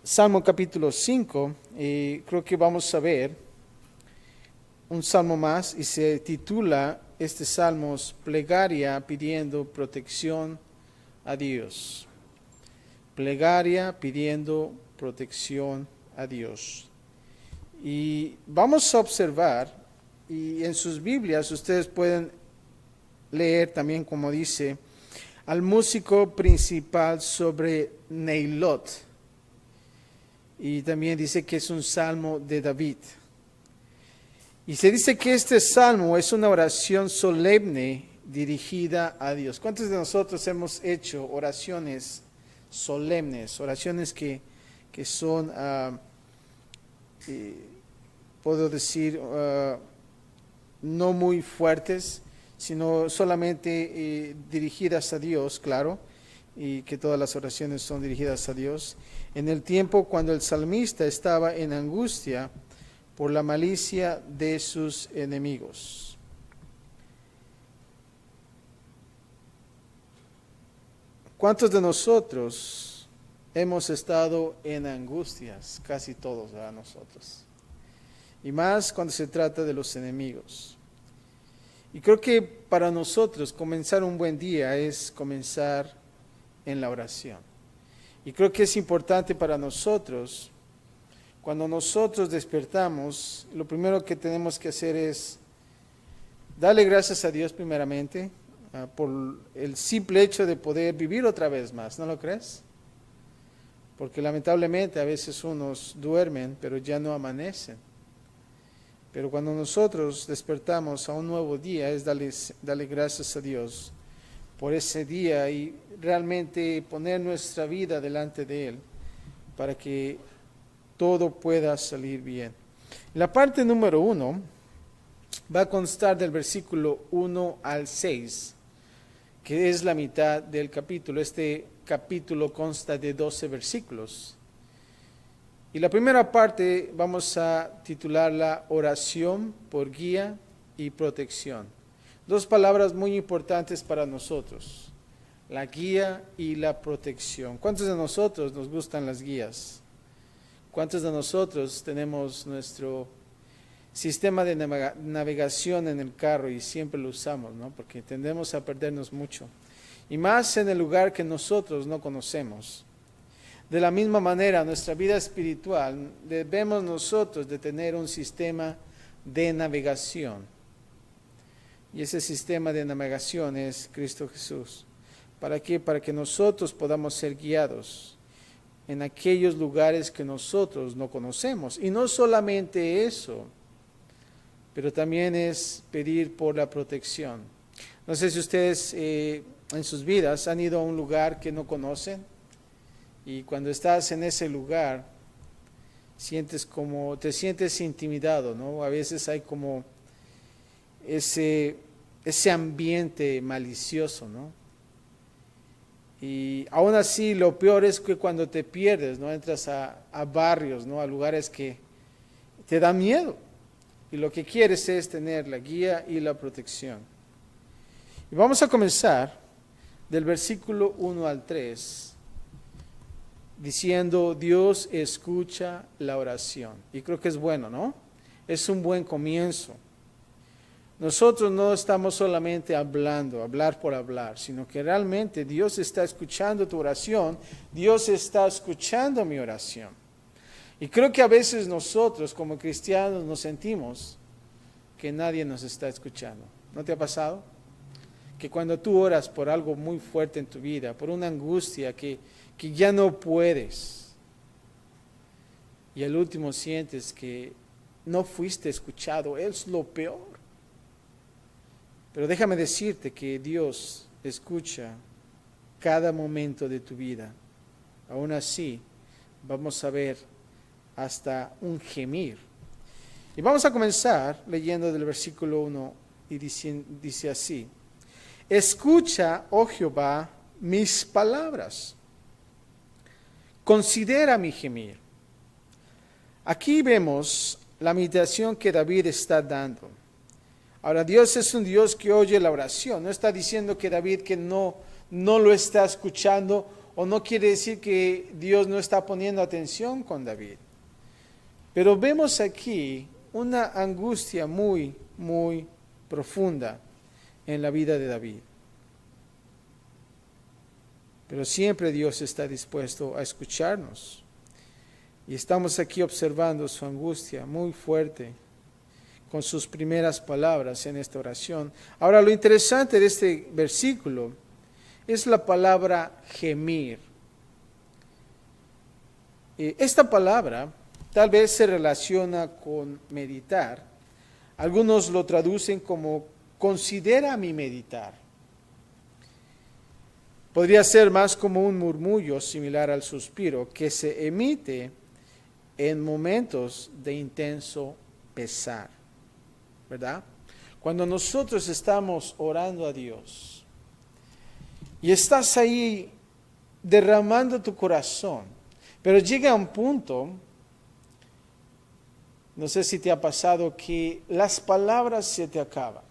Salmo capítulo 5, creo que vamos a ver un salmo más y se titula este salmo Plegaria pidiendo protección a Dios. Plegaria pidiendo protección a Dios. Y vamos a observar, y en sus Biblias ustedes pueden leer también como dice, al músico principal sobre Neilot. Y también dice que es un salmo de David. Y se dice que este salmo es una oración solemne dirigida a Dios. ¿Cuántos de nosotros hemos hecho oraciones solemnes? Oraciones que son, puedo decir, no muy fuertes, sino solamente dirigidas a Dios, claro, y que todas las oraciones son dirigidas a Dios. En el tiempo cuando el salmista estaba en angustia por la malicia de sus enemigos. ¿Cuántos de nosotros hemos estado en angustias? Casi todos, ¿verdad? Nosotros. Y más cuando se trata de los enemigos. Y creo que para nosotros comenzar un buen día es comenzar en la oración. Y creo que es importante para nosotros, cuando nosotros despertamos, lo primero que tenemos que hacer es darle gracias a Dios primeramente por el simple hecho de poder vivir otra vez más, ¿no lo crees? Porque lamentablemente a veces unos duermen, pero ya no amanecen. Pero cuando nosotros despertamos a un nuevo día es darle gracias a Dios por ese día y realmente poner nuestra vida delante de Él para que todo pueda salir bien. La parte número 1 va a constar del versículo 1 al 6, que es la mitad del capítulo. Este capítulo consta de 12 versículos. Y la primera parte vamos a titularla Oración por guía y protección. Dos palabras muy importantes para nosotros, la guía y la protección. ¿Cuántos de nosotros nos gustan las guías? ¿Cuántos de nosotros tenemos nuestro sistema de navegación en el carro y siempre lo usamos, ¿no? Porque tendemos a perdernos mucho. Y más en el lugar que nosotros no conocemos. De la misma manera, nuestra vida espiritual, debemos nosotros de tener un sistema de navegación. Y ese sistema de navegación es Cristo Jesús. ¿Para qué? Para que nosotros podamos ser guiados en aquellos lugares que nosotros no conocemos. Y no solamente eso, pero también es pedir por la protección. No sé si ustedes en sus vidas han ido a un lugar que no conocen. Y cuando estás en ese lugar, te sientes intimidado, ¿no? A veces hay como ese ambiente malicioso, ¿no? Y aún así, lo peor es que cuando te pierdes, ¿no? Entras a barrios, ¿no? A lugares que te dan miedo. Y lo que quieres es tener la guía y la protección. Y vamos a comenzar del versículo 1 al 3. Diciendo, Dios escucha la oración. Y creo que es bueno, ¿no? Es un buen comienzo. Nosotros no estamos solamente hablar por hablar, sino que realmente Dios está escuchando tu oración, Dios está escuchando mi oración. Y creo que a veces nosotros como cristianos nos sentimos que nadie nos está escuchando. ¿No te ha pasado? Que cuando tú oras por algo muy fuerte en tu vida, por una angustia que ya no puedes, y al último sientes que no fuiste escuchado, es lo peor. Pero déjame decirte que Dios escucha cada momento de tu vida. Aún así, vamos a ver hasta un gemir. Y vamos a comenzar leyendo del versículo 1 y dice así: Escucha, oh Jehová, mis palabras. Considera mi gemir. Aquí vemos la meditación que David está dando. Ahora, Dios es un Dios que oye la oración. No está diciendo que David que no lo está escuchando o no quiere decir que Dios no está poniendo atención con David. Pero vemos aquí una angustia muy, muy profunda en la vida de David. Pero siempre Dios está dispuesto a escucharnos. Y estamos aquí observando su angustia muy fuerte con sus primeras palabras en esta oración. Ahora, lo interesante de este versículo es la palabra gemir. Esta palabra tal vez se relaciona con meditar. Algunos lo traducen como considera mi meditar. Podría ser más como un murmullo similar al suspiro que se emite en momentos de intenso pesar, ¿verdad? Cuando nosotros estamos orando a Dios y estás ahí derramando tu corazón, pero llega un punto, no sé si te ha pasado, que las palabras se te acaban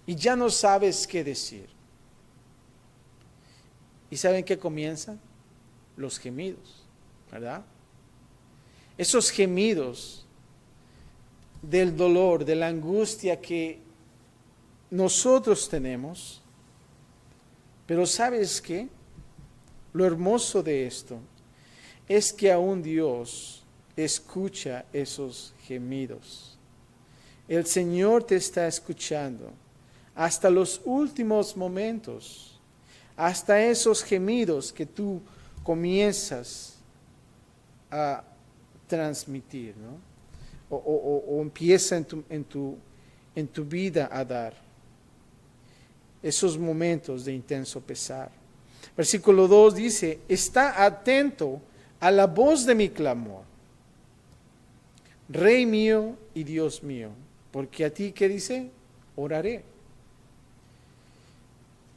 y ya no sabes qué decir. ¿Y saben qué comienzan? Los gemidos, ¿verdad? Esos gemidos del dolor, de la angustia que nosotros tenemos. Pero ¿sabes qué? Lo hermoso de esto es que aún Dios escucha esos gemidos. El Señor te está escuchando hasta los últimos momentos, hasta esos gemidos que tú comienzas a transmitir, ¿no? O empieza en tu vida a dar esos momentos de intenso pesar. Versículo 2 dice, está atento a la voz de mi clamor, Rey mío y Dios mío, porque a ti, ¿qué dice? Oraré.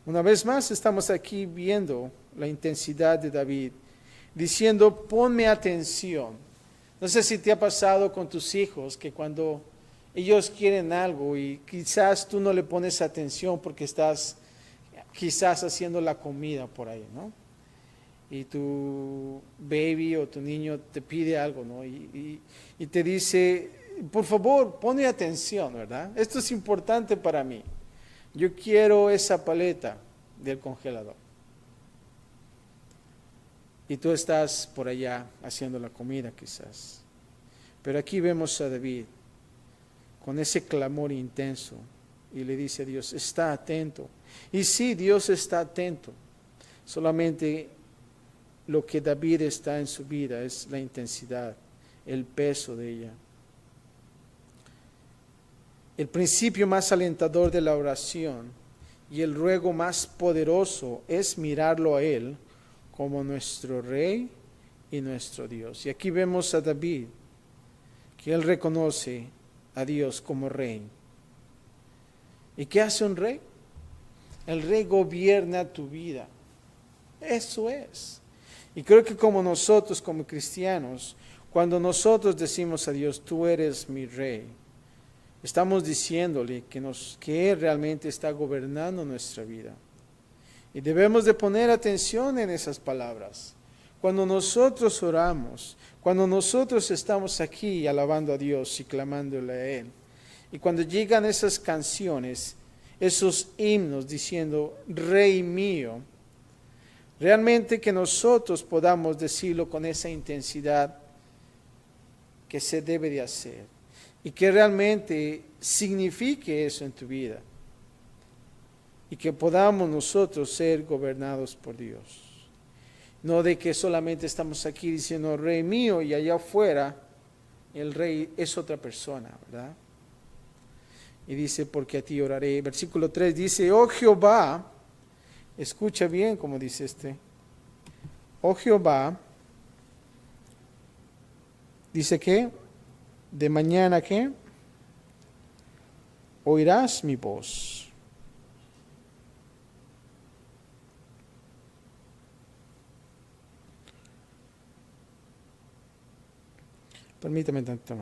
Una vez más estamos aquí viendo la intensidad de David, diciendo, ponme atención. No sé si te ha pasado con tus hijos que cuando ellos quieren algo y quizás tú no le pones atención porque estás quizás haciendo la comida por ahí, ¿no? Y tu baby o tu niño te pide algo, ¿no? Y te dice, por favor, ponme atención, ¿verdad? Esto es importante para mí. Yo quiero esa paleta del congelador. Y tú estás por allá haciendo la comida quizás. Pero aquí vemos a David con ese clamor intenso y le dice a Dios, está atento. Y sí, Dios está atento. Solamente lo que David está en su vida es la intensidad, el peso de ella. El principio más alentador de la oración y el ruego más poderoso es mirarlo a Él como nuestro Rey y nuestro Dios. Y aquí vemos a David, que él reconoce a Dios como Rey. ¿Y qué hace un rey? El rey gobierna tu vida. Eso es. Y creo que como nosotros, como cristianos, cuando nosotros decimos a Dios, tú eres mi Rey, estamos diciéndole que Él realmente está gobernando nuestra vida. Y debemos de poner atención en esas palabras. Cuando nosotros oramos, cuando nosotros estamos aquí alabando a Dios y clamándole a Él, y cuando llegan esas canciones, esos himnos diciendo, Rey mío, realmente que nosotros podamos decirlo con esa intensidad que se debe de hacer, y que realmente signifique eso en tu vida. Y que podamos nosotros ser gobernados por Dios. No de que solamente estamos aquí diciendo Rey mío y allá afuera el Rey es otra persona, ¿verdad? Y dice, porque a ti oraré. Versículo 3 dice, oh Jehová, escucha bien como dice oh Jehová, dice que, de mañana que, oirás mi voz. Permítame tanto.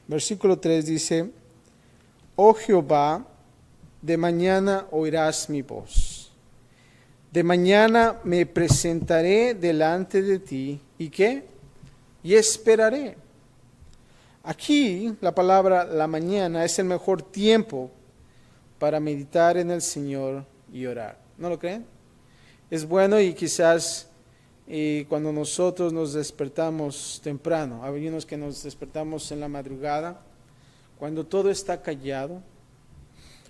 Versículo 3 dice, oh Jehová, de mañana oirás mi voz. De mañana me presentaré delante de ti. ¿Y qué? Y esperaré. Aquí la palabra la mañana es el mejor tiempo para meditar en el Señor y orar. ¿No lo creen? Es bueno y quizás cuando nosotros nos despertamos temprano, hay unos que nos despertamos en la madrugada, cuando todo está callado,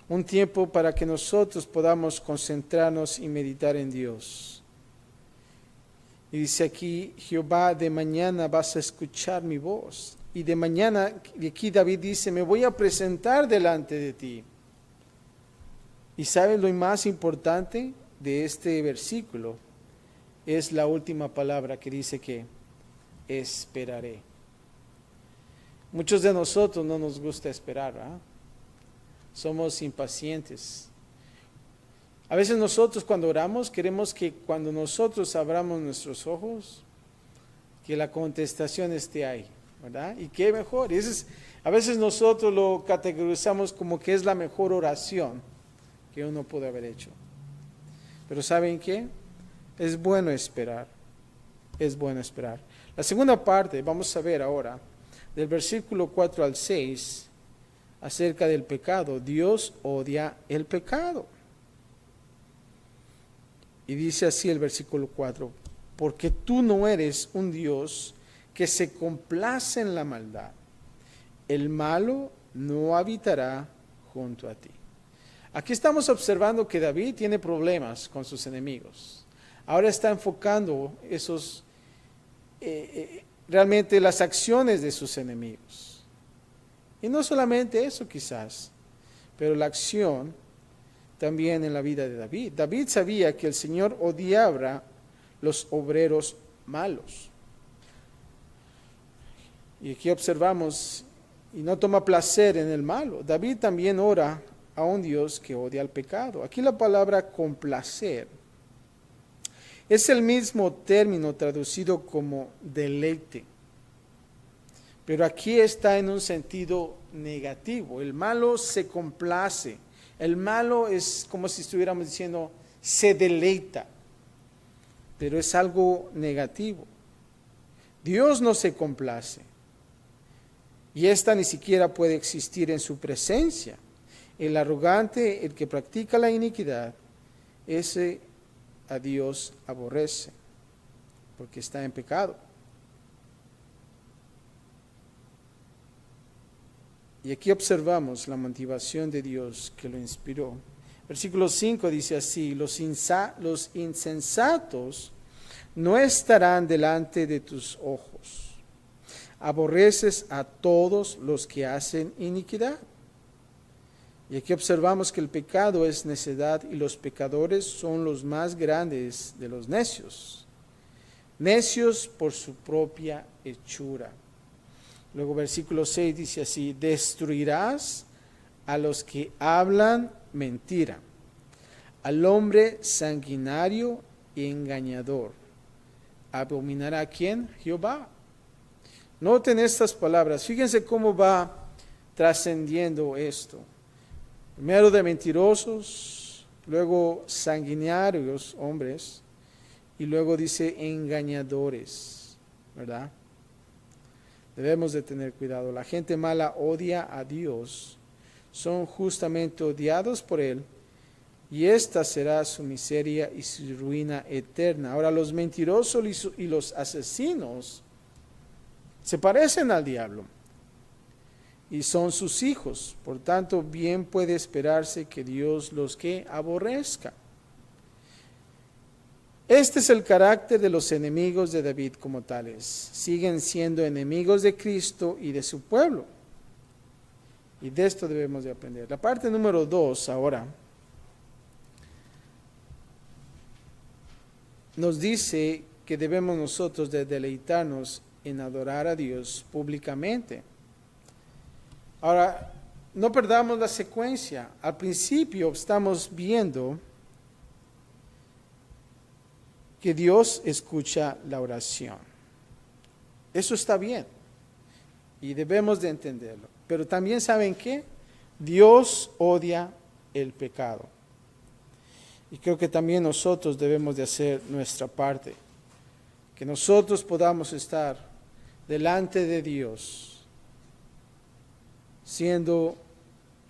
un tiempo para que nosotros podamos concentrarnos y meditar en Dios. Y dice aquí, Jehová, de mañana vas a escuchar mi voz. Y de mañana, y aquí David dice, me voy a presentar delante de ti. ¿Y sabes lo más importante de este versículo? Es la última palabra que dice que esperaré. Muchos de nosotros no nos gusta esperar, ¿verdad? Somos impacientes. A veces nosotros cuando oramos queremos que cuando nosotros abramos nuestros ojos, que la contestación esté ahí, ¿verdad? Y qué mejor. A veces nosotros lo categorizamos como que es la mejor oración que uno puede haber hecho. Pero ¿saben qué? Es bueno esperar. Es bueno esperar. La segunda parte, vamos a ver ahora, del versículo 4 al 6, acerca del pecado. Dios odia el pecado. Y dice así el versículo 4, porque tú no eres un Dios que se complace en la maldad. El malo no habitará junto a ti. Aquí estamos observando que David tiene problemas con sus enemigos. Ahora está enfocando realmente las acciones de sus enemigos. Y no solamente eso quizás, pero la acción también en la vida de David. David sabía que el Señor odiaba los obreros malos. Y aquí observamos, y no toma placer en el malo. David también ora a un Dios que odia el pecado. Aquí la palabra complacer es el mismo término traducido como deleite, pero aquí está en un sentido negativo. El malo se complace. El malo es como si estuviéramos diciendo se deleita, pero es algo negativo. Dios no se complace y esta ni siquiera puede existir en su presencia. El arrogante, el que practica la iniquidad, ese a Dios aborrece, porque está en pecado. Y aquí observamos la motivación de Dios que lo inspiró. Versículo 5 dice así, los insensatos no estarán delante de tus ojos. Aborreces a todos los que hacen iniquidad. Y aquí observamos que el pecado es necedad y los pecadores son los más grandes de los necios. Necios por su propia hechura. Luego versículo 6 dice así, destruirás a los que hablan mentira, al hombre sanguinario y engañador. ¿Abominará a quién? Jehová. Noten estas palabras, fíjense cómo va trascendiendo esto. Primero de mentirosos, luego sanguinarios, hombres, y luego dice engañadores, ¿verdad? Debemos de tener cuidado. La gente mala odia a Dios, son justamente odiados por Él, y esta será su miseria y su ruina eterna. Ahora, los mentirosos y los asesinos se parecen al diablo y son sus hijos. Por tanto, bien puede esperarse que Dios los que aborrezca. Este es el carácter de los enemigos de David como tales. Siguen siendo enemigos de Cristo y de su pueblo. Y de esto debemos de aprender. La parte número 2 ahora nos dice que debemos nosotros de deleitarnos en adorar a Dios públicamente. Ahora, no perdamos la secuencia. Al principio estamos viendo que Dios escucha la oración. Eso está bien. y debemos de entenderlo. Pero también, ¿saben qué? Dios odia el pecado. Y creo que también nosotros debemos de hacer nuestra parte. Que nosotros podamos estar delante de Dios, siendo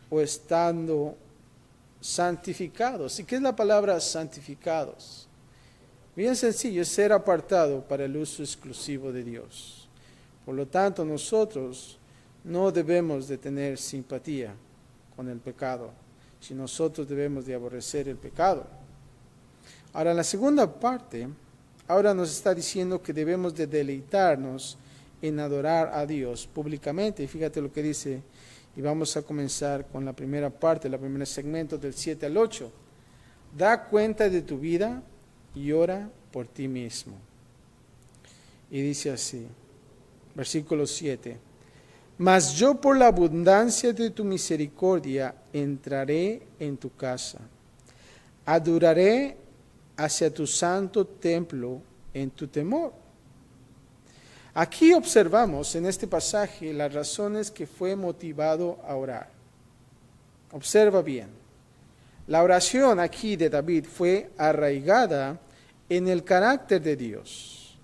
o estando santificados. ¿Y qué es la palabra santificados? Bien sencillo, es ser apartado para el uso exclusivo de Dios. Por lo tanto, nosotros no debemos de tener simpatía con el pecado, si nosotros debemos de aborrecer el pecado. Ahora, en la segunda parte, ahora nos está diciendo que debemos de deleitarnos en adorar a Dios públicamente. Y fíjate lo que dice, y vamos a comenzar con la primera parte, el primer segmento del 7 al 8. Da cuenta de tu vida y ora por ti mismo. Y dice así, versículo 7. Mas yo por la abundancia de tu misericordia entraré en tu casa. Adoraré hacia tu santo templo en tu temor. Aquí observamos en este pasaje las razones que fue motivado a orar. Observa bien. La oración aquí de David fue arraigada en el carácter de Dios.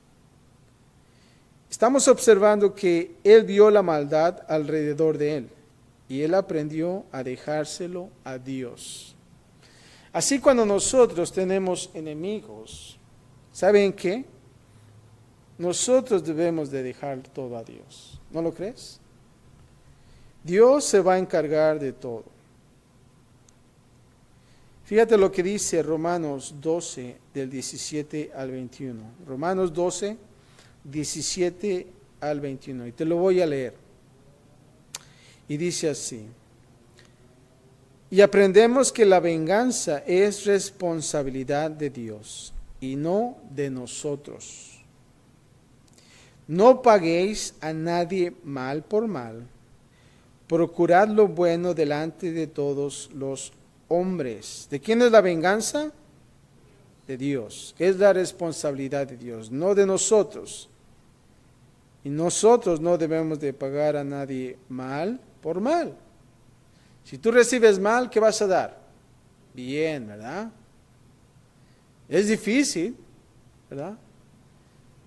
Estamos observando que él vio la maldad alrededor de él y él aprendió a dejárselo a Dios. Así cuando nosotros tenemos enemigos, ¿saben qué? Nosotros debemos de dejar todo a Dios. ¿No lo crees? Dios se va a encargar de todo. Fíjate lo que dice Romanos 12 del 17 al 21. Romanos 12, 17 al 21. Y te lo voy a leer. Y dice así. Y aprendemos que la venganza es responsabilidad de Dios y no de nosotros. No paguéis a nadie mal por mal. Procurad lo bueno delante de todos los hombres. ¿De quién es la venganza? De Dios. Es la responsabilidad de Dios, no de nosotros. Y nosotros no debemos de pagar a nadie mal por mal. Si tú recibes mal, ¿qué vas a dar? Bien, ¿verdad? Es difícil, ¿verdad?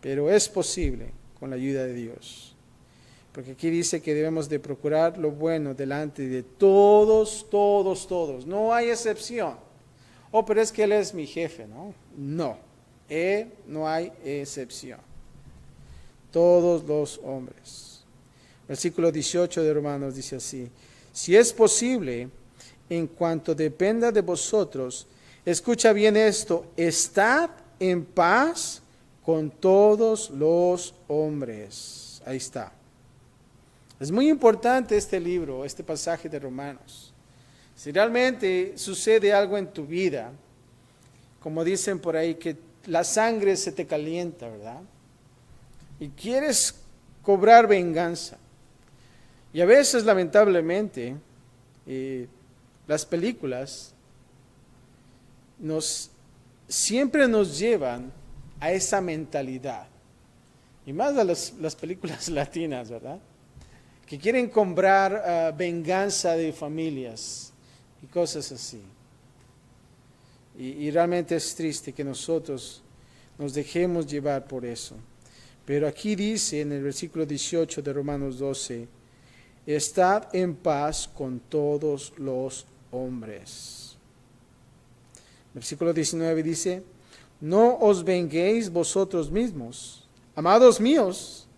Pero es posible con la ayuda de Dios. Porque aquí dice que debemos de procurar lo bueno delante de todos, todos, todos. No hay excepción. Oh, pero es que Él es mi jefe, ¿no? No, Él no hay excepción. Todos los hombres. Versículo 18 de Romanos dice así. Si es posible, en cuanto dependa de vosotros, escucha bien esto, estad en paz con todos los hombres. Ahí está. Es muy importante este libro, este pasaje de Romanos. Si realmente sucede algo en tu vida, como dicen por ahí, que la sangre se te calienta, ¿verdad? Y quieres cobrar venganza. Y a veces, lamentablemente, las películas siempre nos llevan a esa mentalidad. Y más a las películas latinas, ¿verdad? Que quieren cobrar venganza de familias y cosas así. Y realmente es triste que nosotros nos dejemos llevar por eso. Pero aquí dice en el versículo 18 de Romanos 12, estad en paz con todos los hombres. Versículo 19 dice, no os venguéis vosotros mismos, amados míos,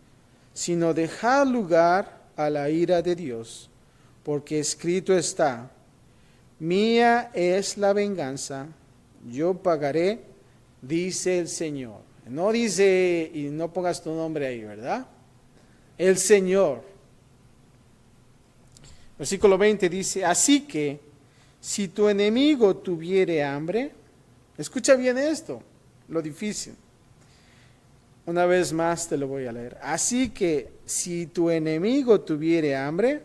sino dejad lugar a la ira de Dios, porque escrito está, mía es la venganza, yo pagaré, dice el Señor. No dice, y no pongas tu nombre ahí, ¿verdad? El Señor. Versículo 20 dice, así que, si tu enemigo tuviere hambre, escucha bien esto, lo difícil. Una vez más te lo voy a leer. Así que, si tu enemigo tuviere hambre,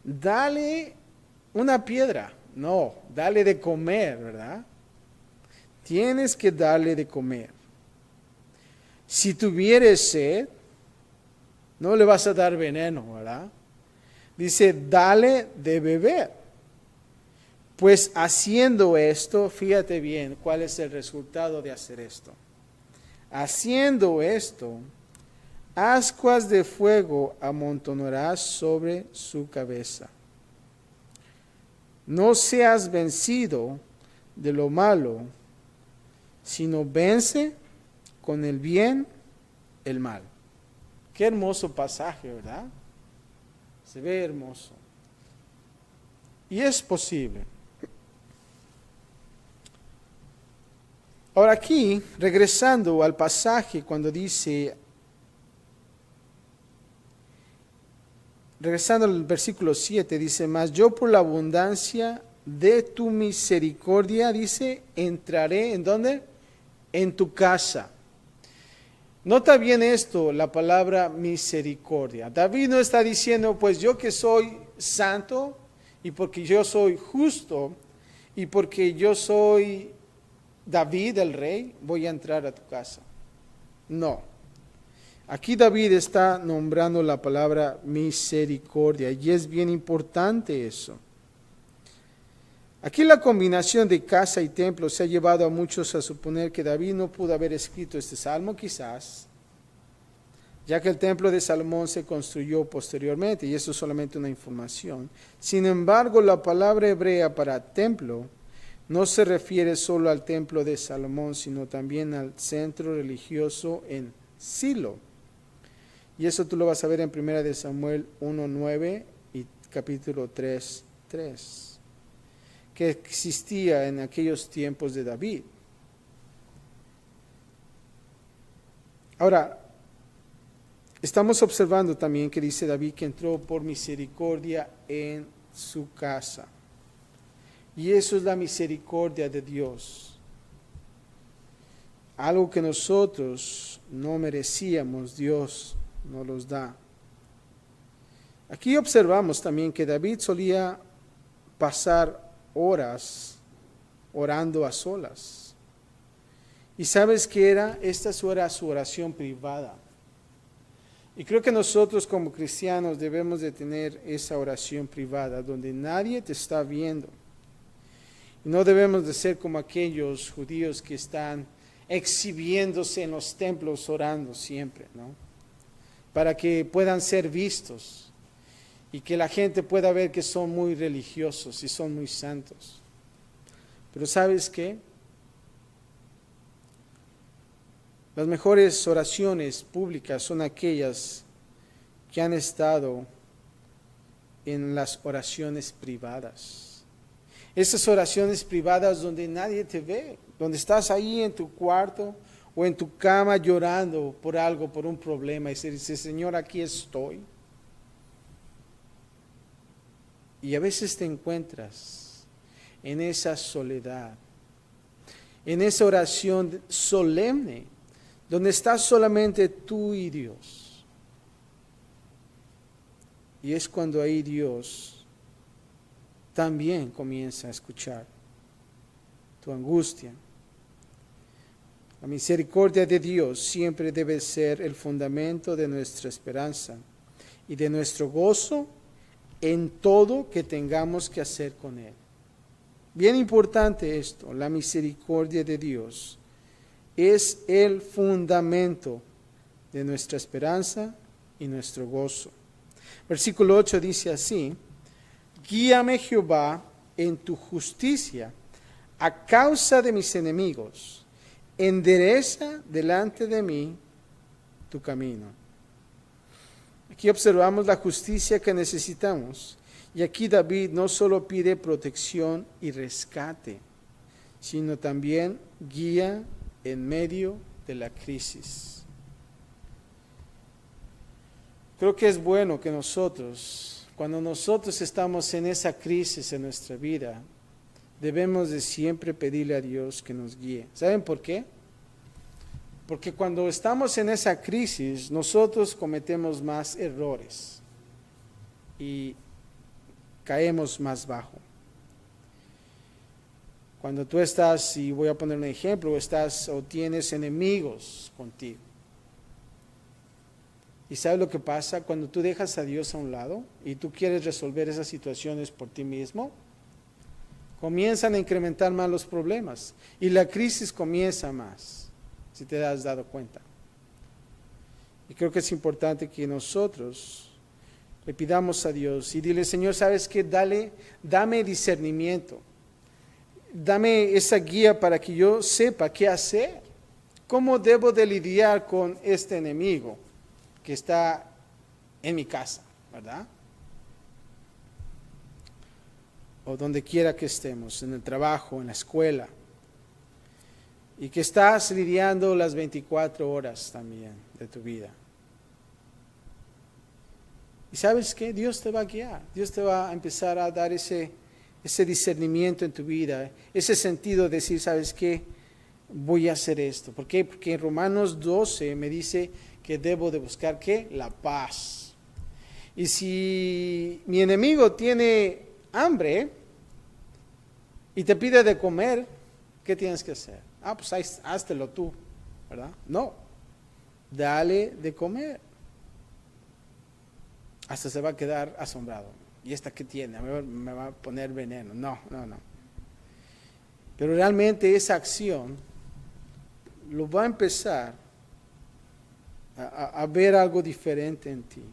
dale una piedra. No, dale de comer, ¿verdad? Tienes que darle de comer. Si tuviere sed, No le vas a dar veneno, ¿verdad? Dice, dale de beber. Pues haciendo esto, fíjate bien cuál es el resultado de hacer esto. Haciendo esto, ascuas de fuego amontonarás sobre su cabeza. No seas vencido de lo malo, sino vence con el bien el mal. Qué hermoso pasaje, ¿verdad? Se ve hermoso. Y es posible. Ahora aquí, regresando al pasaje cuando dice, regresando al versículo 7, dice, mas yo por la abundancia de tu misericordia, dice, entraré, ¿en dónde? En tu casa. Nota bien esto, la palabra misericordia. David no está diciendo, pues yo que soy santo, y porque yo soy justo, y porque yo soy David el rey, voy a entrar a tu casa. No. Aquí David está nombrando la palabra misericordia, y es bien importante eso. Aquí la combinación de casa y templo se ha llevado a muchos a suponer que David no pudo haber escrito este salmo quizás, ya que el templo de Salomón se construyó posteriormente, y eso es solamente una información. Sin embargo, la palabra hebrea para templo no se refiere solo al templo de Salomón, sino también al centro religioso en Silo. Y eso tú lo vas a ver en 1 de Samuel 1:9 y capítulo 3:3. Que existía en aquellos tiempos de David. Ahora, estamos observando también que dice David que entró por misericordia en su casa. Y eso es la misericordia de Dios. Algo que nosotros no merecíamos, Dios nos los da. Aquí observamos también que David solía pasar horas orando a solas. ¿Y sabes qué era? Esta era su oración privada. Y creo que nosotros como cristianos debemos de tener esa oración privada donde nadie te está viendo. Y no debemos de ser como aquellos judíos que están exhibiéndose en los templos orando siempre, ¿no? Para que puedan ser vistos. Y que la gente pueda ver que son muy religiosos y son muy santos. Pero ¿sabes qué? Las mejores oraciones públicas son aquellas que han estado en las oraciones privadas. Esas oraciones privadas donde nadie te ve, donde estás ahí en tu cuarto o en tu cama llorando por algo, por un problema, y se dice, Señor, aquí estoy. Y a veces te encuentras en esa soledad, en esa oración solemne, donde estás solamente tú y Dios. Y es cuando ahí Dios también comienza a escuchar tu angustia. La misericordia de Dios siempre debe ser el fundamento de nuestra esperanza y de nuestro gozo en todo que tengamos que hacer con Él. Bien importante esto, la misericordia de Dios es el fundamento de nuestra esperanza y nuestro gozo. Versículo 8 dice así, guíame Jehová en tu justicia a causa de mis enemigos, endereza delante de mí tu camino. Aquí observamos la justicia que necesitamos. Y aquí David no solo pide protección y rescate, sino también guía en medio de la crisis. Creo que es bueno que nosotros, cuando nosotros estamos en esa crisis en nuestra vida, debemos de siempre pedirle a Dios que nos guíe. ¿Saben por qué? Porque cuando estamos en esa crisis, nosotros cometemos más errores y caemos más bajo. Cuando tú estás, y voy a poner un ejemplo, estás o tienes enemigos contigo. Y ¿Y sabes lo que pasa cuando tú dejas a Dios a un lado y tú quieres resolver esas situaciones por ti mismo? Comienzan a incrementar más los problemas y la crisis comienza más, si te has dado cuenta. Y creo que es importante que nosotros le pidamos a Dios y dile, Señor, ¿sabes qué? Dame discernimiento. Dame esa guía para que yo sepa qué hacer. ¿Cómo debo de lidiar con este enemigo que está en mi casa, verdad? O donde quiera que estemos, en el trabajo, en la escuela. Y que estás lidiando las 24 horas también de tu vida. ¿Y sabes qué? Dios te va a guiar. Dios te va a empezar a dar ese discernimiento en tu vida, ese sentido de decir, ¿sabes qué? Voy a hacer esto. ¿Por qué? Porque en Romanos 12 me dice que debo de buscar, ¿qué? La paz. Y si mi enemigo tiene hambre y te pide de comer, ¿qué tienes que hacer? Pues háztelo tú, ¿verdad? No, dale de comer. Hasta se va a quedar asombrado. ¿Y esta qué tiene? Me va a poner veneno. No. Pero realmente esa acción lo va a empezar a ver algo diferente en ti.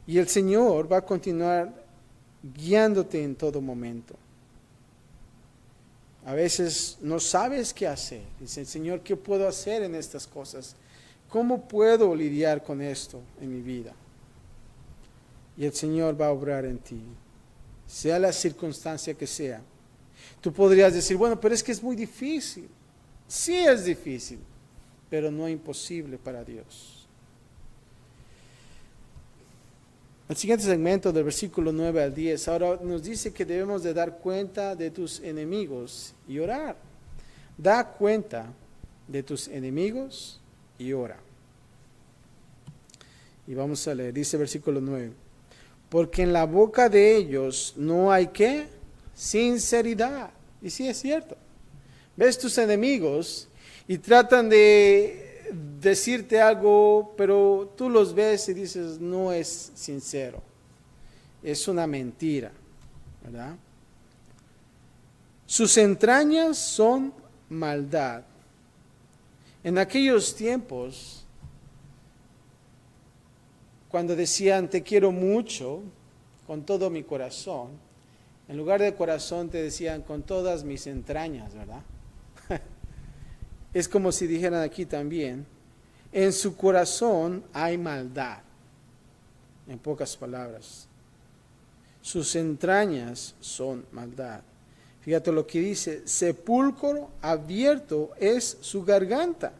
Y el Señor va a continuar guiándote en todo momento. A veces no sabes qué hacer. Dice, Señor, ¿qué puedo hacer en estas cosas? ¿Cómo puedo lidiar con esto en mi vida? Y el Señor va a obrar en ti, sea la circunstancia que sea. Tú podrías decir, bueno, pero es que es muy difícil. Sí es difícil, pero no imposible para Dios. El siguiente segmento del versículo 9 al 10, ahora nos dice que debemos de dar cuenta de tus enemigos y orar. Da cuenta de tus enemigos y ora. Y vamos a leer, dice versículo 9. Porque en la boca de ellos no hay ¿qué? Sinceridad. Y sí es cierto. Ves tus enemigos y tratan de decirte algo, pero tú los ves y dices, no es sincero. Es una mentira, ¿verdad? Sus entrañas son maldad. En aquellos tiempos, cuando decían te quiero mucho, con todo mi corazón, en lugar de corazón te decían con todas mis entrañas, ¿verdad? Es como si dijeran aquí también, en su corazón hay maldad, en pocas palabras. Sus entrañas son maldad. Fíjate lo que dice, sepulcro abierto es su garganta,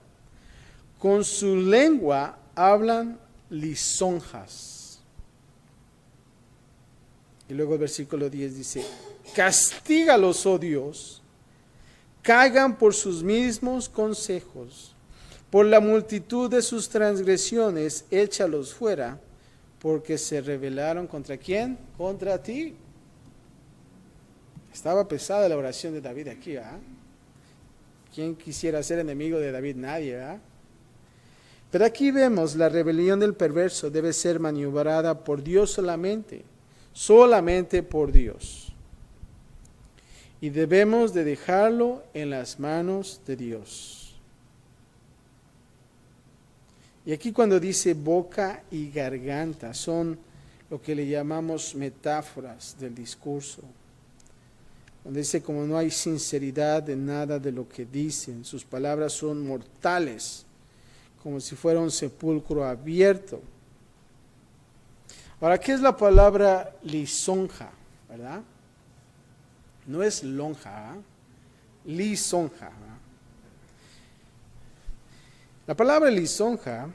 con su lengua hablan lisonjas. Y luego el versículo 10 dice, castígalos, oh Dios, caigan por sus mismos consejos, por la multitud de sus transgresiones, échalos fuera, porque se rebelaron contra ¿quién? Contra ti. Estaba pesada la oración de David aquí, ¿verdad? ¿Quién quisiera ser enemigo de David? Nadie, ¿verdad? Pero aquí vemos la rebelión del perverso debe ser maniobrada por Dios solamente por Dios. Y debemos de dejarlo en las manos de Dios. Y aquí cuando dice boca y garganta son lo que le llamamos metáforas del discurso. Cuando dice como no hay sinceridad en nada de lo que dicen, sus palabras son mortales, como si fuera un sepulcro abierto. Ahora, ¿qué es la palabra lisonja? ¿Verdad? No es lonja, ¿eh? Lisonja. ¿Eh? La palabra lisonja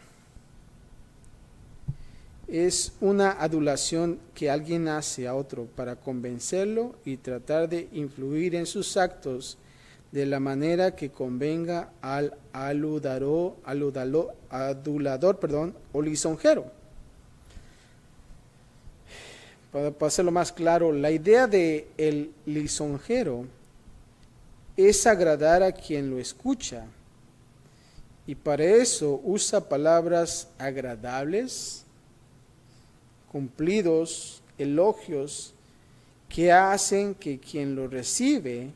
es una adulación que alguien hace a otro para convencerlo y tratar de influir en sus actos de la manera que convenga al adulador, o lisonjero. Para hacerlo más claro, la idea de el lisonjero es agradar a quien lo escucha Y para eso usa palabras agradables, cumplidos, elogios, que hacen que quien lo recibe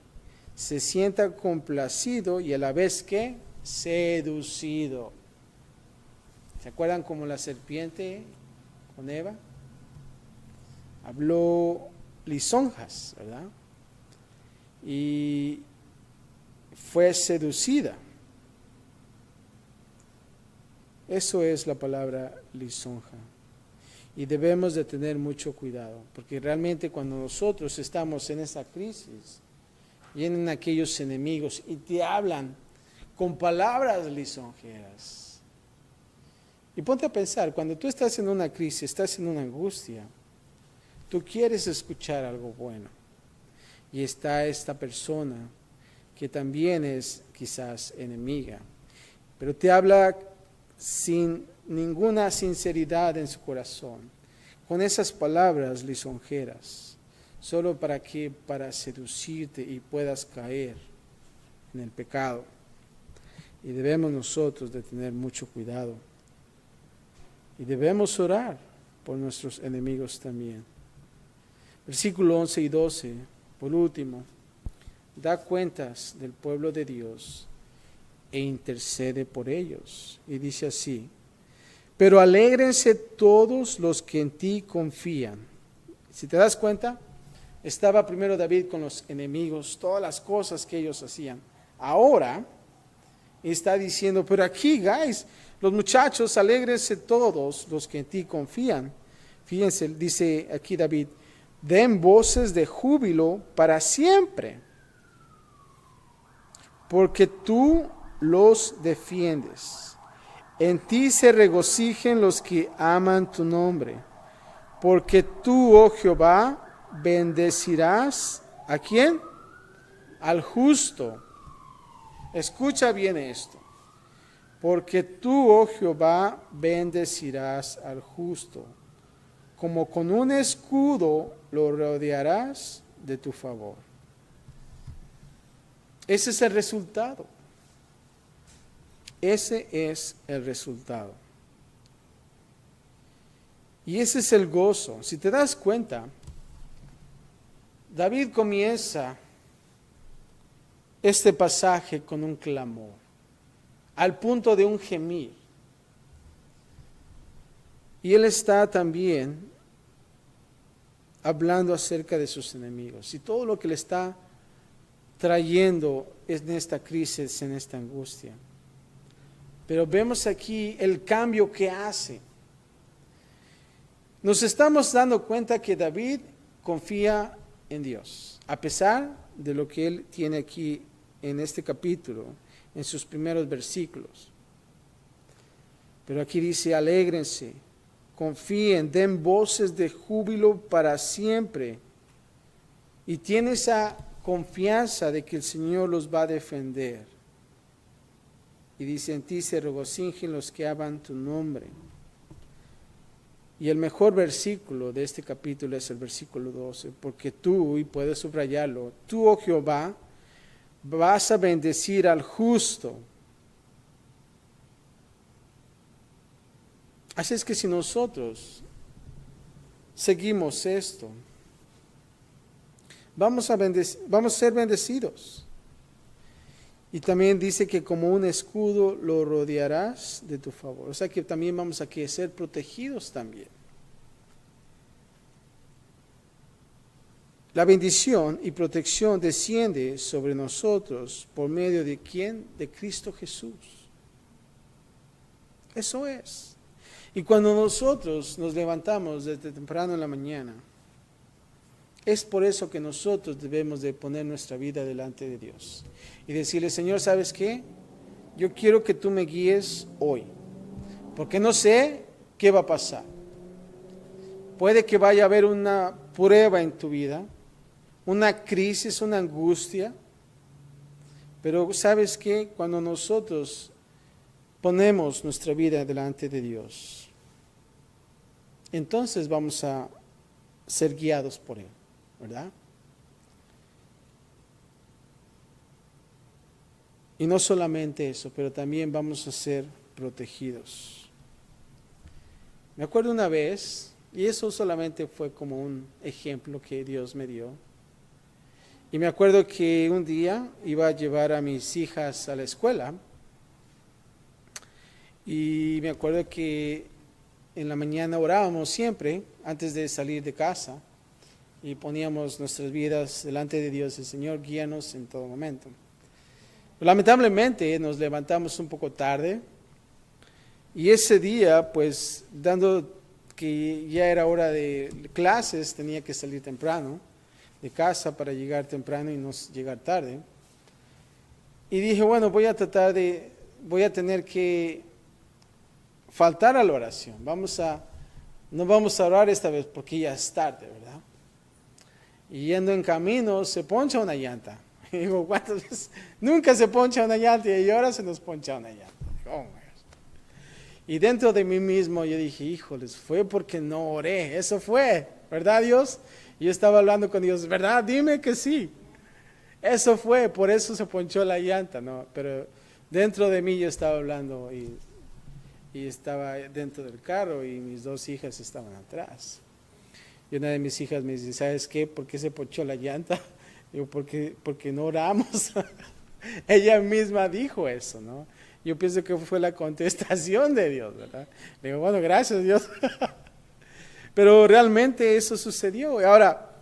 se sienta complacido y a la vez que seducido. ¿Se acuerdan como la serpiente con Eva? Habló lisonjas, ¿verdad? Y fue seducida. Eso es la palabra lisonja. Y debemos de tener mucho cuidado, porque realmente cuando nosotros estamos en esa crisis, vienen aquellos enemigos y te hablan con palabras lisonjeras. Y ponte a pensar, cuando tú estás en una crisis, estás en una angustia, tú quieres escuchar algo bueno. Y está esta persona que también es quizás enemiga, pero te habla sin ninguna sinceridad en su corazón, con esas palabras lisonjeras, solo para seducirte y puedas caer en el pecado. Y debemos nosotros de tener mucho cuidado. Y debemos orar por nuestros enemigos también. Versículo 11 y 12, por último, da cuentas del pueblo de Dios e intercede por ellos. Y dice así: pero alégrense todos los que en ti confían. Si te das cuenta, estaba primero David con los enemigos, todas las cosas que ellos hacían. Ahora está diciendo, pero aquí, guys, los muchachos, alégrense todos los que en ti confían. Fíjense, dice aquí David, den voces de júbilo para siempre, porque tú los defiendes. En ti se regocijen los que aman tu nombre, porque tú, oh Jehová, bendecirás ¿a quién? Al justo. Escucha bien esto. Porque tú, oh Jehová, bendecirás al justo, como con un escudo lo rodearás de tu favor. Ese es el resultado. Ese es el resultado. Y ese es el gozo. Si te das cuenta, David comienza este pasaje con un clamor, al punto de un gemir. Y él está también hablando acerca de sus enemigos y todo lo que le está trayendo en esta crisis, en esta angustia. Pero vemos aquí el cambio que hace. Nos estamos dando cuenta que David confía en Dios, a pesar de lo que él tiene aquí en este capítulo, en sus primeros versículos. Pero aquí dice, alégrense, confíen, den voces de júbilo para siempre. Y tiene esa confianza de que el Señor los va a defender. Y dice, en ti se regocijen los que aman tu nombre. Y el mejor versículo de este capítulo es el versículo 12, porque tú, y puedes subrayarlo, tú, oh Jehová, vas a bendecir al justo. Así es que si nosotros seguimos esto, vamos a ser bendecidos. Y también dice que como un escudo lo rodearás de tu favor. O sea que también vamos a ser protegidos también. La bendición y protección desciende sobre nosotros por medio de ¿quién? De Cristo Jesús. Eso es. Y cuando nosotros nos levantamos desde temprano en la mañana, es por eso que nosotros debemos de poner nuestra vida delante de Dios y decirle, Señor, ¿sabes qué? Yo quiero que tú me guíes hoy, porque no sé qué va a pasar. Puede que vaya a haber una prueba en tu vida, una crisis, una angustia, pero ¿sabes qué? Cuando nosotros ponemos nuestra vida delante de Dios, entonces vamos a ser guiados por Él, ¿verdad? Y no solamente eso, pero también vamos a ser protegidos. Me acuerdo una vez, y eso solamente fue como un ejemplo que Dios me dio. Y me acuerdo que un día iba a llevar a mis hijas a la escuela. Y me acuerdo que en la mañana orábamos siempre, antes de salir de casa. Y poníamos nuestras vidas delante de Dios. El Señor, guíanos en todo momento. Lamentablemente nos levantamos un poco tarde. Y ese día, pues, dando que ya era hora de clases, tenía que salir temprano de casa para llegar temprano y no llegar tarde. Y dije, bueno, voy a tener que faltar a la oración. No vamos a orar esta vez porque ya es tarde, ¿verdad? Y yendo en camino se poncha una llanta. Y digo, ¿cuántas veces? Nunca se poncha una llanta y ahora se nos poncha una llanta. Oh, y dentro de mí mismo yo dije, híjoles, fue porque no oré. Eso fue, ¿verdad, Dios? Y yo estaba hablando con Dios, ¿verdad? Dime que sí. Eso fue, por eso se ponchó la llanta, ¿no? Pero dentro de mí yo estaba hablando y estaba dentro del carro y mis dos hijas estaban atrás. Y una de mis hijas me dice, ¿sabes qué? ¿Por qué se ponchó la llanta? Digo, porque no oramos. Ella misma dijo eso, ¿no? Yo pienso que fue la contestación de Dios, ¿verdad? Le digo, bueno, gracias Dios. Pero realmente eso sucedió. Y ahora,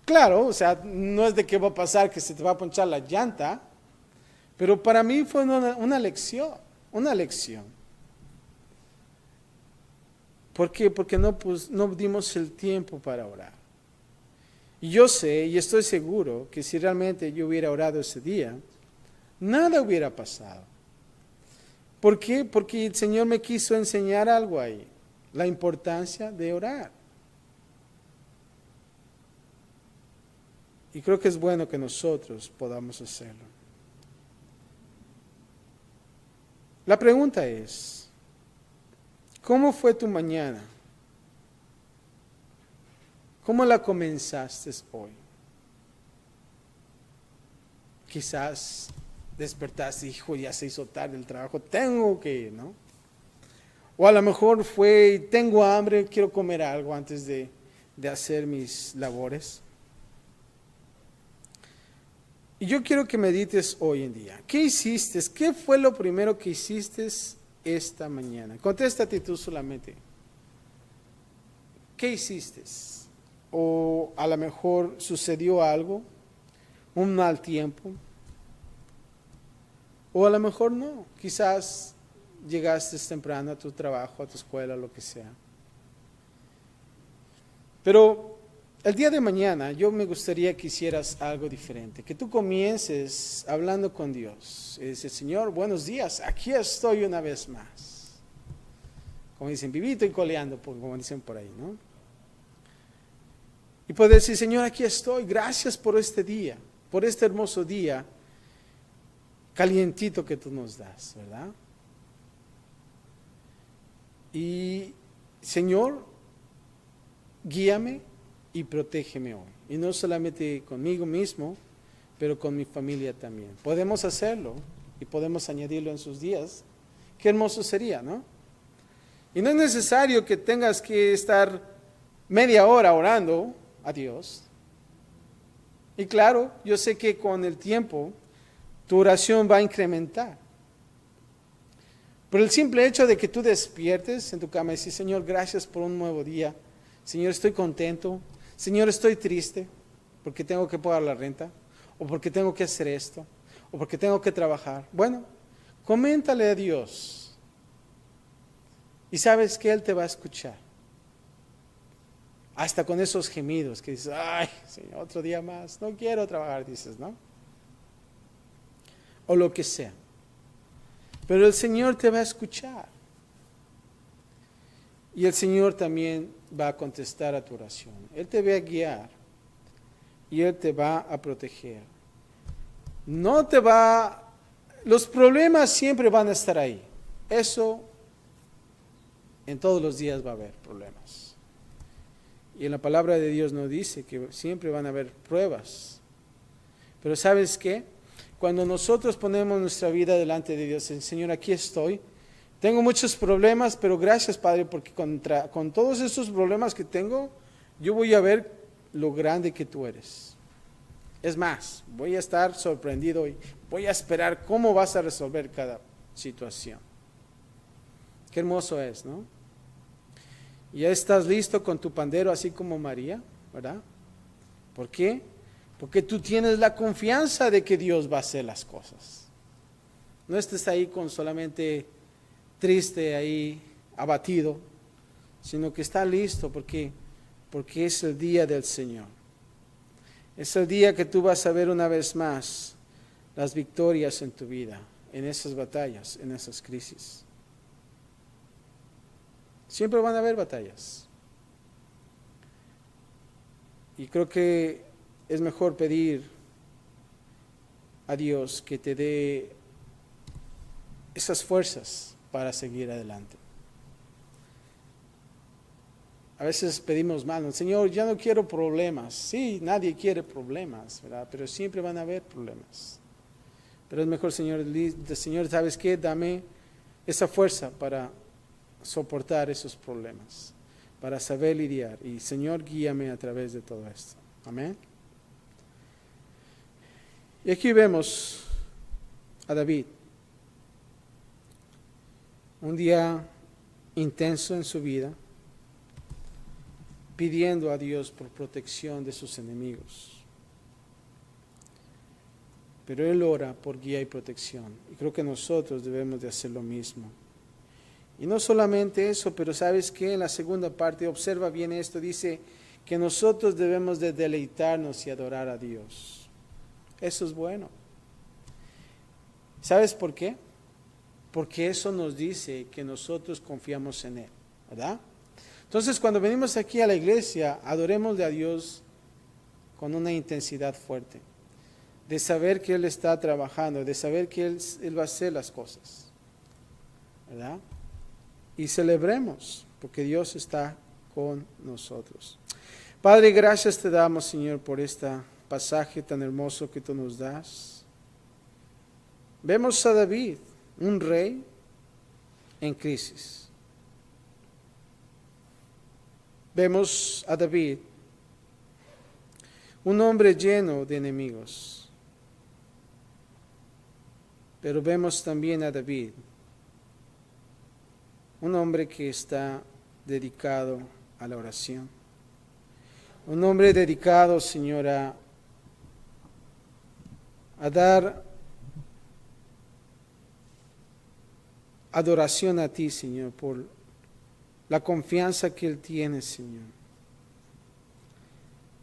claro, o sea, no es de qué va a pasar que se te va a ponchar la llanta, pero para mí fue una lección, una lección. ¿Por qué? Porque no dimos el tiempo para orar. Y yo sé y estoy seguro que si realmente yo hubiera orado ese día, nada hubiera pasado. ¿Por qué? Porque el Señor me quiso enseñar algo ahí, la importancia de orar. Y creo que es bueno que nosotros podamos hacerlo. La pregunta es, ¿cómo fue tu mañana? ¿Cómo la comenzaste hoy? Quizás despertaste y hijo, ya se hizo tarde el trabajo, tengo que ir, ¿no? O a lo mejor fue, tengo hambre, quiero comer algo antes de hacer mis labores. Y yo quiero que medites hoy en día. ¿Qué hiciste? ¿Qué fue lo primero que hiciste esta mañana? Contéstate tú solamente. ¿Qué hiciste? O a lo mejor sucedió algo, un mal tiempo. O a lo mejor no, quizás llegaste temprano a tu trabajo, a tu escuela, lo que sea. Pero el día de mañana yo me gustaría que hicieras algo diferente, que tú comiences hablando con Dios. Y dices, Señor, buenos días, aquí estoy una vez más. Como dicen, vivito y coleando, como dicen por ahí, ¿no? Y puedes decir, Señor, aquí estoy, gracias por este día, por este hermoso día calientito que tú nos das, ¿verdad? Y Señor, guíame y protégeme hoy. Y no solamente conmigo mismo, pero con mi familia también. Podemos hacerlo y podemos añadirlo en sus días. Qué hermoso sería, ¿no? Y no es necesario que tengas que estar media hora orando a Dios. Y claro, yo sé que con el tiempo tu oración va a incrementar. Por el simple hecho de que tú despiertes en tu cama y dices, Señor, gracias por un nuevo día. Señor, estoy contento. Señor, estoy triste porque tengo que pagar la renta, o porque tengo que hacer esto, o porque tengo que trabajar. Bueno, coméntale a Dios. Y sabes que Él te va a escuchar. Hasta con esos gemidos que dices, ay, Señor, otro día más, no quiero trabajar, dices, ¿no? O lo que sea. Pero el Señor te va a escuchar. Y el Señor también va a contestar a tu oración. Él te va a guiar. Y Él te va a proteger. Los problemas siempre van a estar ahí. Eso, en todos los días va a haber problemas. Y en la palabra de Dios nos dice que siempre van a haber pruebas. Pero ¿sabes qué? Cuando nosotros ponemos nuestra vida delante de Dios, Señor, aquí estoy. Tengo muchos problemas, pero gracias, Padre, porque con todos esos problemas que tengo, yo voy a ver lo grande que tú eres. Es más, voy a estar sorprendido y voy a esperar cómo vas a resolver cada situación. Qué hermoso es, ¿no? Y ya estás listo con tu pandero, así como María, ¿verdad? ¿Por qué? Porque tú tienes la confianza de que Dios va a hacer las cosas. No estés ahí con solamente triste, ahí abatido, sino que está listo porque es el día del Señor. Es el día que tú vas a ver una vez más las victorias en tu vida, en esas batallas, en esas crisis. Siempre van a haber batallas. Y creo que es mejor pedir a Dios que te dé esas fuerzas para seguir adelante. A veces pedimos mal, Señor, ya no quiero problemas. Sí, nadie quiere problemas, ¿verdad? Pero siempre van a haber problemas. Pero es mejor, Señor, ¿sabes qué? Dame esa fuerza para soportar esos problemas, para saber lidiar. Y Señor, guíame a través de todo esto. Amén. Y aquí vemos a David. Un día intenso en su vida, pidiendo a Dios por protección de sus enemigos. Pero él ora por guía y protección. Y creo que nosotros debemos de hacer lo mismo. Y no solamente eso, pero ¿sabes qué? En la segunda parte, observa bien esto, dice que nosotros debemos de deleitarnos y adorar a Dios. Eso es bueno. ¿Sabes por qué? Porque eso nos dice que nosotros confiamos en Él, ¿verdad? Entonces, cuando venimos aquí a la iglesia, adoremos a Dios con una intensidad fuerte, de saber que Él está trabajando, de saber que Él va a hacer las cosas, ¿verdad? Y celebremos, porque Dios está con nosotros. Padre, gracias te damos, Señor, por este pasaje tan hermoso que tú nos das. Vemos a David, un rey en crisis. Vemos a David, un hombre lleno de enemigos. Pero vemos también a David, un hombre que está dedicado a la oración. Un hombre dedicado, Señor, a dar adoración a ti, Señor, por la confianza que Él tiene, Señor.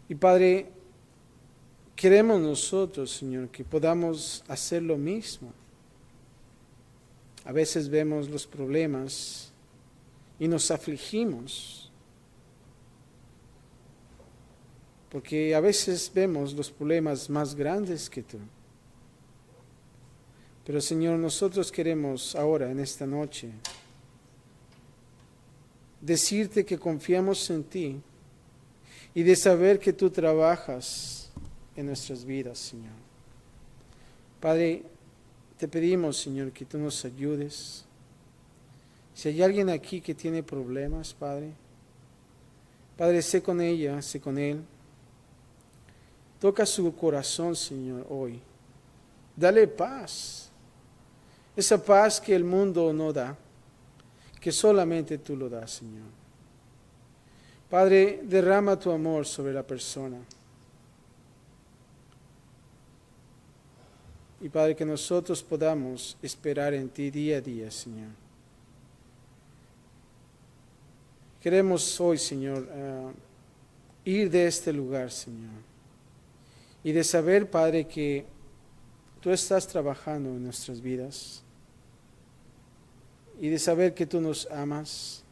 Y Padre, queremos nosotros, Señor, que podamos hacer lo mismo. A veces vemos los problemas y nos afligimos, porque a veces vemos los problemas más grandes que tú. Pero Señor, nosotros queremos ahora, en esta noche, decirte que confiamos en ti y de saber que tú trabajas en nuestras vidas, Señor. Padre, te pedimos, Señor, que tú nos ayudes. Si hay alguien aquí que tiene problemas, Padre, sé con ella, sé con él. Toca su corazón, Señor, hoy. Dale paz. Esa paz que el mundo no da, que solamente tú lo das, Señor. Padre, derrama tu amor sobre la persona. Y Padre, que nosotros podamos esperar en ti día a día, Señor. Queremos hoy, Señor, ir de este lugar, Señor. Y de saber, Padre, que tú estás trabajando en nuestras vidas. Y de saber que tú nos amas.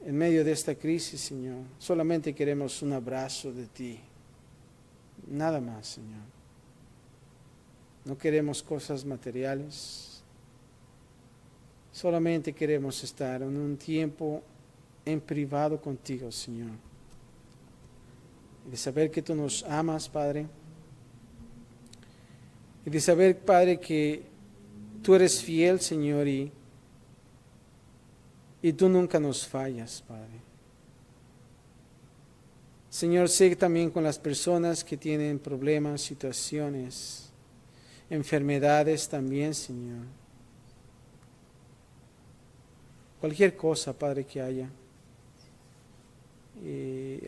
En medio de esta crisis, Señor, solamente queremos un abrazo de ti. Nada más, Señor. No queremos cosas materiales. Solamente queremos estar en un tiempo en privado contigo, Señor. Y de saber que tú nos amas, Padre. y de saber, Padre, que tú eres fiel, Señor, y tú nunca nos fallas, Padre. Señor, sé también con las personas que tienen problemas, situaciones, enfermedades también, Señor. Cualquier cosa, Padre, que haya.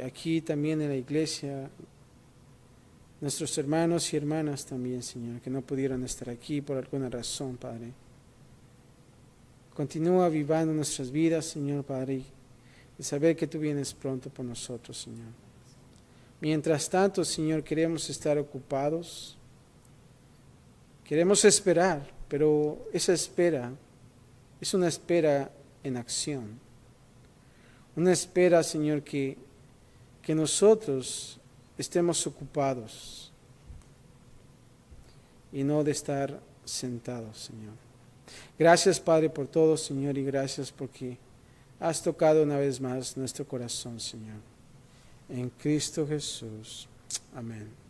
Aquí también en la iglesia, nuestros hermanos y hermanas también, Señor, que no pudieron estar aquí por alguna razón, Padre. Continúa avivando nuestras vidas, Señor, Padre, y saber que tú vienes pronto por nosotros, Señor. Mientras tanto, Señor, queremos estar ocupados, queremos esperar, pero esa espera es una espera en acción. Una espera, Señor, que nosotros estemos ocupados y no de estar sentados, Señor. Gracias, Padre, por todo, Señor, y gracias porque has tocado una vez más nuestro corazón, Señor. En Cristo Jesús. Amén.